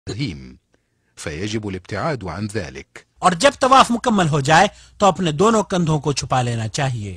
إبراهيم فيجب الابتعاد عن ذلك. اور جب طواف مکمل ہو جائے تو اپنے دونوں کندھوں کو چھپا لینا چاہیے.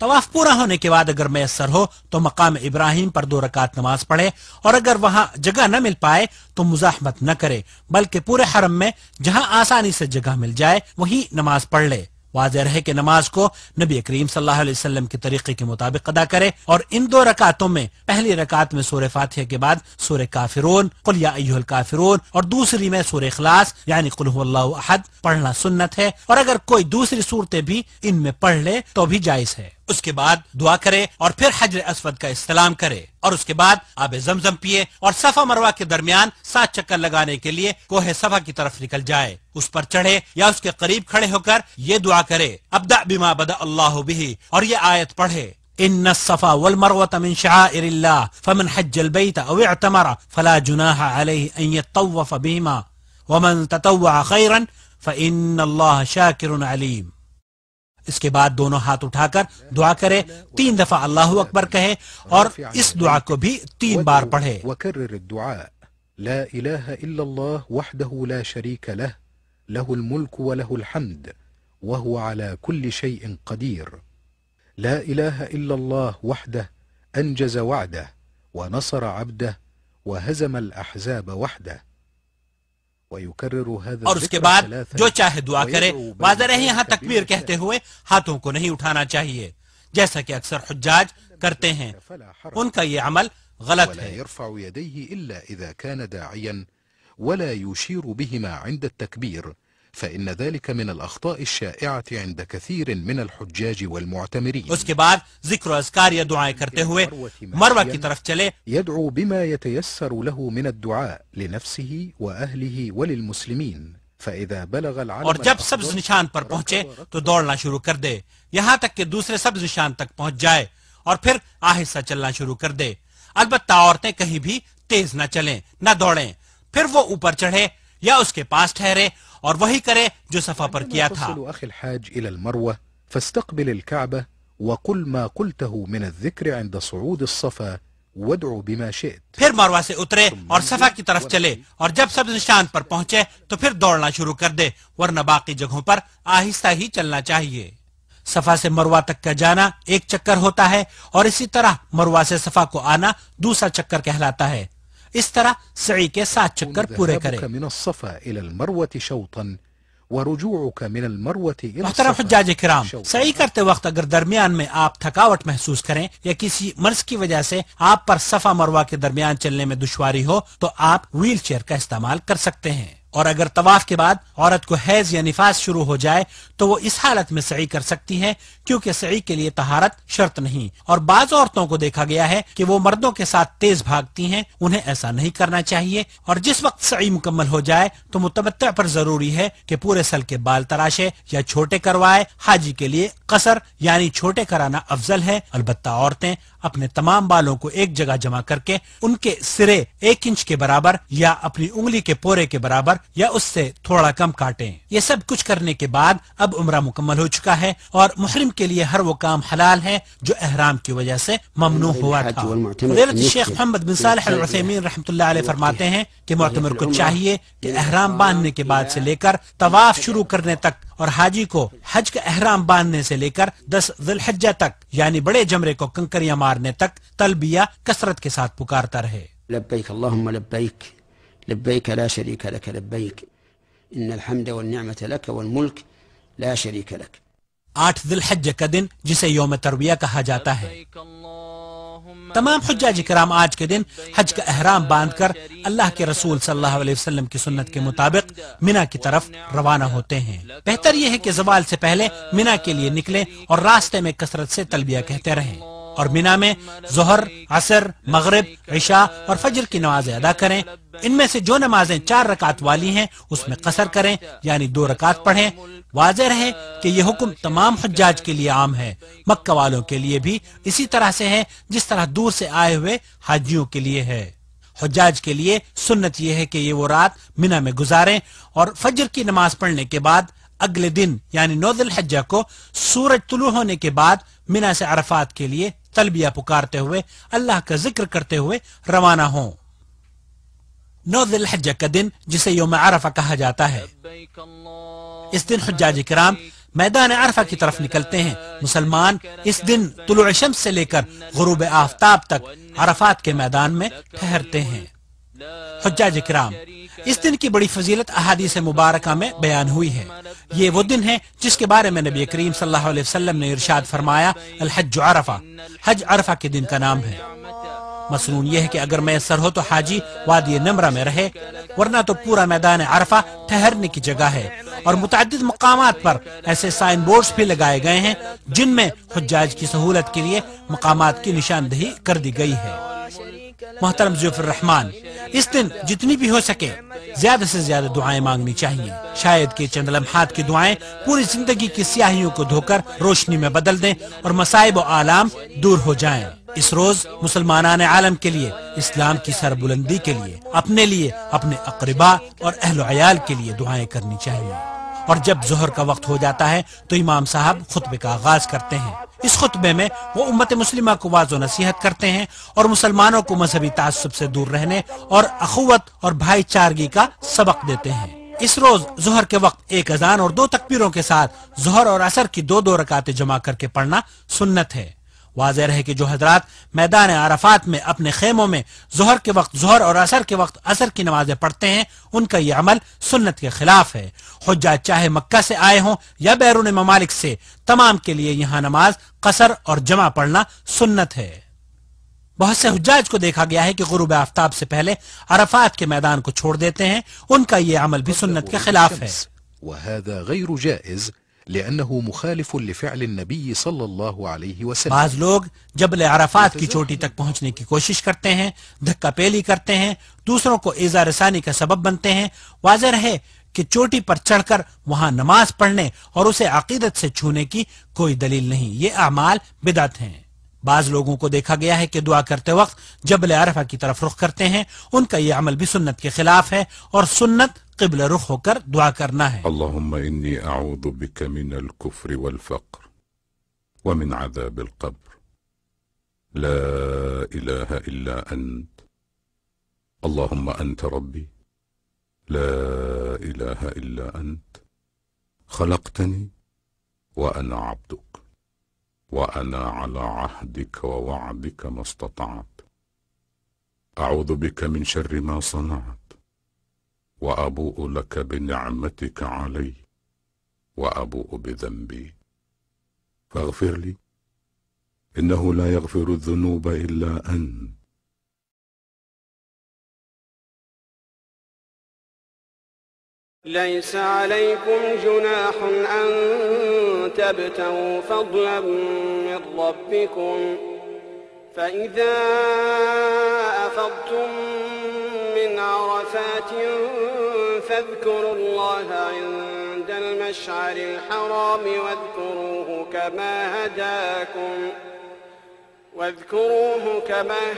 طواف پورا ہونے کے بعد اگر میسر ہو تو مقام ابراہیم پر 2 رکعت نماز پڑھے، اور اگر وہاں جگہ نہ مل پائے تو مزاحمت نہ کرے، بلکہ پورے حرم میں جہاں آسانی سے جگہ مل جائے وہیں نماز پڑھ لے. واضح رہے کہ نماز کو نبی کریم صلی اللہ علیہ وسلم کے طریقے کے مطابق ادا کرے، اور ان 2 رکعتوں میں پہلی رکعت میں سورہ فاتحہ کے بعد سورہ کافرون قل یا ایھا الکافرون اور دوسری میں سورہ اخلاص یعنی قل ھو اللہ احد پڑھنا سنت ہے، اور اگر کوئی دوسری صورتیں بھی ان میں پڑھ لے تو بھی جائز ہے. اس کے بعد دعا کرے اور پھر حجر اسود کا استلام کرے، اور اس کے بعد آب زمزم پیے اور صفا مروہ کے درمیان 7 چکر لگانے کے لیے کوہ صفا کی طرف نکل جائے. اس پر چڑھے یا اس کے قریب کھڑے ہو کر یہ دعا کرے ابدأ بما بدأ اللہ به، اور یہ آیت پڑھے ان الصفا والمروة من شعائر الله فمن حج البيت او اعتمر فلا جناح عليه ان يطوف بهما ومن تطوع خيرا فان الله شاكر عليم. اس کے بعد دونوں ہاتھ اٹھا کر دعا کرے، 3 دفعہ اللہ اکبر کہے اور اس دعا کو بھی 3 بار پڑھے. وكرر الدعاء لا إله إلا الله وحده لا شريك له له الملك وله الحمد وهو على كل شيء قدير لا إله إلا الله وحده أنجز وعده ونصر عبده وهزم الأحزاب وحده. اور اس کے بعد جو چاہے دعا کرے. واضح رہے یہاں تکبیر کہتے ہوئے ہاتھوں کو نہیں اٹھانا چاہیے جیسا کہ اکثر حجاج کرتے ہیں، ان کا یہ عمل غلط ولا ہے. يرفع يديه إلا إذا كان داعيا ولا يشير بهما عند التكبير فإن ذلك من الأخطاء الشائعة عند كثير من الحجاج والمعتمرين. اس کے بعد ذکر و اذکار یا دعائیں کرتے ہوئے مروہ کی طرف چلے. يدعو بما يتيسر له من الدعاء لنفسه وأهله وللمسلمين فإذا بلغ العلم. اور جب سبز نشان پر پہنچے تو دوڑنا شروع کر دے یہاں تک کہ دوسرے سبز نشان تک پہنچ جائے، اور پھر آہستہ چلنا شروع کر دے. البتہ عورتیں کہیں بھی تیز نہ چلیں نہ دوڑیں. پھر وہ اوپر چڑھے یا اس کے پاس ٹھہرے اور وہی کرے جو صفا پر کیا تھا. تصل أخي الحاج إلى المروة فاستقبل الكعبة وقل ما قلته من الذكر عند صعود الصفا وادعو بما شئت. پھر مروہ سے اترے اور صفا کی طرف چلے، اور جب سبز نشان پر پہنچے تو پھر دوڑنا شروع کر دے، ورنہ باقی جگہوں پر آہستہ ہی چلنا چاہیے. صفا سے مروہ تک کا جانا 1 چکر ہوتا ہے، اور اسی طرح مروہ سے صفا کو آنا دوسرا چکر کہلاتا ہے. اس طرح سعی کے 7 چکر پورے کرے. من الصفا إلى المروة شوطا ورجوعك من المروة إلى محترم الصفا حجاج کرام، شوطا. سعی کرتے وقت اگر درمیان میں آپ تھکاوٹ محسوس کریں یا کسی مرض کی وجہ سے آپ پر صفا مروہ کے درمیان چلنے میں دشواری ہو تو آپ ویل چیئر کا استعمال کر سکتے ہیں. اور اگر طواف کے بعد عورت کو حیض یا نفاس شروع ہو جائے تو وہ اس حالت میں سعی کر سکتی ہے، کیونکہ سعی کے لیے طہارت شرط نہیں. اور بعض عورتوں کو دیکھا گیا ہے کہ وہ مردوں کے ساتھ تیز بھاگتی ہیں، انہیں ایسا نہیں کرنا چاہیے. اور جس وقت سعی مکمل ہو جائے تو متمتع پر ضروری ہے کہ پورے سل کے بال تراشے یا چھوٹے کروائے. حاجی کے لیے قصر یعنی چھوٹے کرانا افضل ہے. البتہ عورتیں اپنے تمام بالوں کو ایک جگہ جمع کر کے ان کے سرے 1 انچ کے برابر یا اپنی انگلی کے پورے کے برابر یا اس سے تھوڑا کم کاٹیں. یہ سب کچھ کرنے کے بعد اب عمرہ مکمل ہو چکا ہے، اور محرم کے لیے ہر وہ کام حلال ہے جو احرام کی وجہ سے ممنوع ہوا تھا. فضیلت الشیخ محمد بن صالح العثیمین رحمۃ اللہ علیہ فرماتے ہیں کہ معتمر کو چاہیے کہ احرام باندھنے کے بعد سے لے کر طواف شروع کرنے تک، اور حاجی کو حج کا احرام باندھنے سے لے کر 10 ذی الحجہ تک یعنی بڑے جمرے کو کنکریاں مارنے تک تلبیہ کثرت کے ساتھ پکارتا رہے. لبیک اللہم لبیک لبیک لا شریک لک لبیک ان الحمد والنعمت لک والملک لا شریک لک. 8 ذی الحجہ کا دن جسے یوم ترویہ کہا جاتا ہے. تمام حجاج کرام آج کے دن حج کا احرام باندھ کر اللہ کے رسول صلی اللہ علیہ وسلم کی سنت کے مطابق مینا کی طرف روانہ ہوتے ہیں. بہتر یہ ہے کہ زوال سے پہلے مینا کے لیے نکلیں اور راستے میں کثرت سے تلبیہ کہتے رہیں، اور مینا میں ظہر، عصر، مغرب، عشاء اور فجر کی نمازیں ادا کریں. ان میں سے جو نمازیں 4 رکعت والی ہیں اس میں قصر کریں یعنی 2 رکعت پڑھیں. واضح رہے کہ یہ حکم تمام حجاج کے لیے عام ہے، مکہ والوں کے لیے بھی اسی طرح سے ہے جس طرح دور سے آئے ہوئے حاجیوں کے لیے ہے. حجاج کے لیے سنت یہ ہے کہ یہ وہ رات مینا میں گزاریں، اور فجر کی نماز پڑھنے کے بعد اگلے دن یعنی 9 ذی الحجہ کو سورج طلوع ہونے کے بعد مینا سے عرفات کے لیے تلبیہ پکارتے ہوئے اللہ کا ذکر کرتے ہوئے روانہ ہوں. 9 ذی الحجہ کا دن جسے یوم عرفہ کہا جاتا ہے، اس دن حجاج کرام میدان عرفہ کی طرف نکلتے ہیں۔ مسلمان اس دن طلوع شمس سے لے کر غروب آفتاب تک عرفات کے میدان میں ٹھہرتے ہیں۔ حجاج کرام، اس دن کی بڑی فضیلت احادیث مبارکہ میں بیان ہوئی ہے۔ یہ وہ دن ہے جس کے بارے میں نبی کریم صلی اللہ علیہ وسلم نے ارشاد فرمایا، الحج عرفہ، حج عرفہ کے دن کا نام ہے۔ مسنون یہ ہے کہ اگر میسر ہو تو حاجی وادی نمرہ میں رہے، ورنہ تو پورا میدان عرفہ ٹھہرنے کی جگہ ہے، اور متعدد مقامات پر ایسے سائن بورڈز بھی لگائے گئے ہیں جن میں حجاج کی سہولت کے لیے مقامات کی نشاندہی کر دی گئی ہے۔ محترم ضیوف الرحمان، اس دن جتنی بھی ہو سکے زیادہ سے زیادہ دعائیں مانگنی چاہیے۔ شاید کہ چند لمحات کی دعائیں پوری زندگی کی سیاہیوں کو دھو کر روشنی میں بدل دیں اور مصائب و آلام دور ہو جائیں۔ اس روز مسلمانان عالم کے لیے، اسلام کی سربلندی کے لیے، اپنے لیے، اپنے اقرباء اور اہل و عیال کے لیے دعائیں کرنی چاہیے۔ اور جب ظہر کا وقت ہو جاتا ہے تو امام صاحب خطبے کا آغاز کرتے ہیں۔ اس خطبے میں وہ امت مسلمہ کو واعظ و نصیحت کرتے ہیں اور مسلمانوں کو مذہبی تعصب سے دور رہنے اور اخوت اور بھائی چارگی کا سبق دیتے ہیں۔ اس روز ظہر کے وقت ایک اذان اور 2 تکبیروں کے ساتھ ظہر اور عصر کی 2 رکعتیں جمع کر کے پڑھنا سنت ہے۔ واضح رہے کہ جو حضرات میدان عرفات میں اپنے خیموں میں ظہر کے وقت ظہر اور عصر کے وقت عصر کی نمازیں پڑھتے ہیں، ان کا یہ عمل سنت کے خلاف ہے۔ حجاج چاہے مکہ سے آئے ہوں یا بیرون ممالک سے، تمام کے لیے یہاں نماز قصر اور جمع پڑھنا سنت ہے۔ بہت سے حجاج کو دیکھا گیا ہے کہ غروب آفتاب سے پہلے عرفات کے میدان کو چھوڑ دیتے ہیں، ان کا یہ عمل بھی سنت کے خلاف ہے۔ وهذا غير جائز لأنه مخالف لفعل النبي صلى الله عليه وسلم۔ بعض لوگ جبل عرفات کی چوٹی تک پہنچنے کی کوشش کرتے ہیں، دھکا پیلی کرتے ہیں، دوسروں کو ایذا رسانی کا سبب بنتے ہیں۔ واضح رہے کہ چوٹی پر چڑھ کر وہاں نماز پڑھنے اور اسے عقیدت سے چھونے کی کوئی دلیل نہیں، یہ اعمال بدعت ہیں۔ بعض لوگوں کو دیکھا گیا ہے کہ دعا کرتے وقت جبل عرفہ کی طرف رخ کرتے ہیں، ان کا یہ عمل بھی سنت کے خلاف ہے، اور سنت قبل رخ ہو کر دعا کرنا ہے۔ اللهم إني أعوذ بك من الكفر والفقر ومن عذاب القبر، لا إله إلا أنت، اللهم أنت ربي، لا إله إلا أنت، خلقتني وأنا عبدك، وأنا على عهدك ووعدك ما استطعت، أعوذ بك من شر ما صنعت، وأبوء لك بنعمتك علي وأبوء بذنبي فاغفر لي إنه لا يغفر الذنوب إلا أنت۔ ليس عليكم جناح أن تبتغوا فضلا من ربكم فإذا أفضتم من عرفات فاذكروا الله عند المشعر الحرام واذكروه كما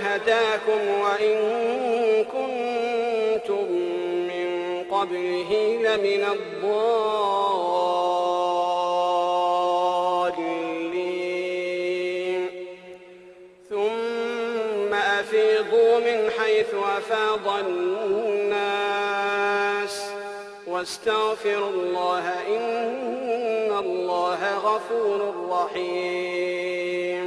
هداكم وإن كنتم من قبله لمن الضالين ثم أفيضوا من حيث أفاض الناس واستغفروا الله إن الله غفور رحيم۔